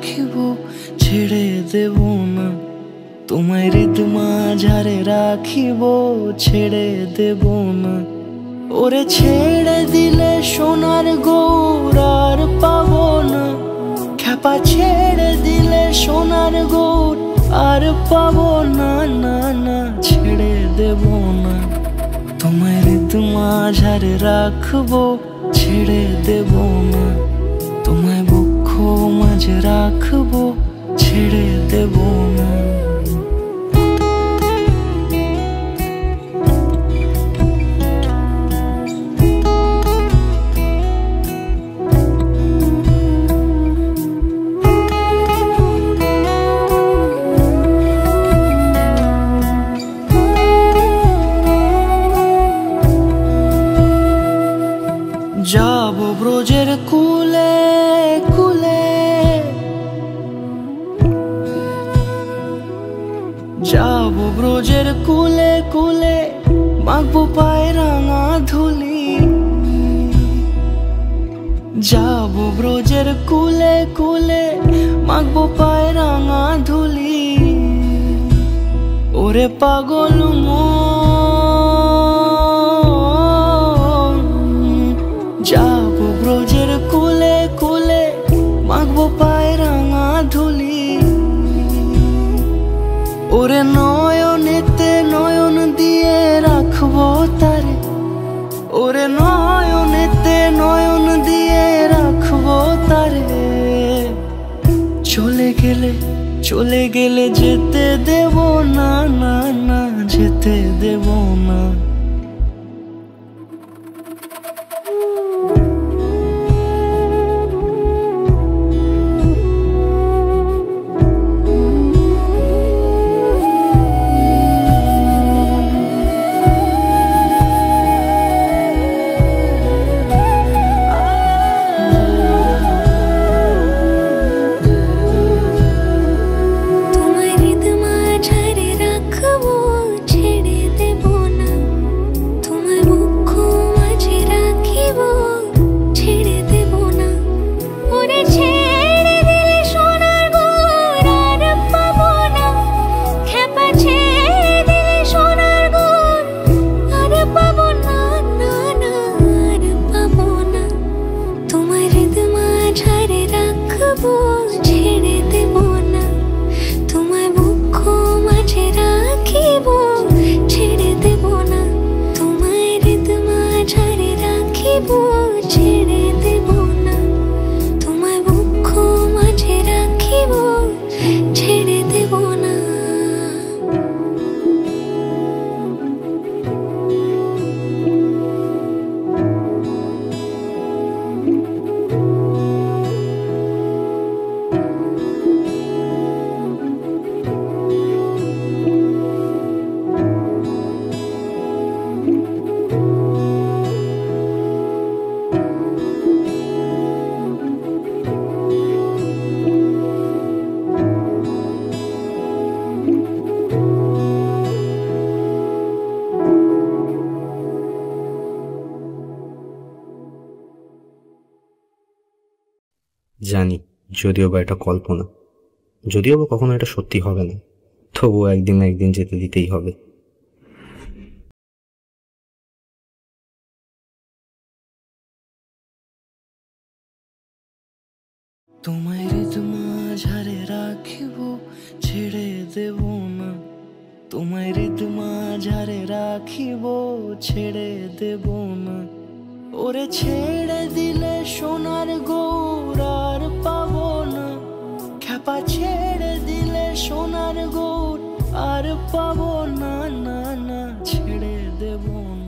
রাখিব ছেড়ে দেব না, তোমায় হৃদ মাঝারে রাখিব ছেড়ে দেব না। ওরে ছেড়ে দিলে সোনার গৌর আর পাবো না, খ্যাপা ছেড়ে দিলে সোনার গৌর আর পাবো না, না না ছেড়ে দেব না। তোমায় হৃদ মাঝারে রাখবো ছেড়ে দেব না, তোমায় বক্ষ মাঝে রাখবো ছেড়ে দেব না। যাবো ব্রজের কুলে কুলে, যাবো ব্রজের কুলে কুলে, মাখবো পায়ে রাঙা ধুলি। যাবো ব্রজের কুলে কুলে, মাখবো পায়ে রাঙা ধুলি। ওরে পাগল যাবো ব্রজের কুলে কুলে, মাখবো পায়ে রাঙা ধুলি। ওরে নয়নেতে নয়ন দিয়ে রাখবো তারে, ওরে নয়নেতে নয়ন দিয়ে রাখবো তারে। চলে গেলে চলে গেলে যেতে দেব না, না না যেতে দেব না। জানি যদিও বা এটা কল্পনা, যদিও বা কখনো এটা সত্যি হবে না, তবুও একদিন না একদিন যেতে দিতেই হবে। তোমায় হৃদ মাঝারে রাখিব ছেড়ে দেব না, তোমায় হৃদ মাঝারে রাখিব ছেড়ে দেব না। ওরে ছেড়ে দিলে সোনার গৌর আর পাবো না, খ্যাপা ছেড়ে দিলে সোনার গৌর আর পাবো না, না না ছেড়ে দেব না।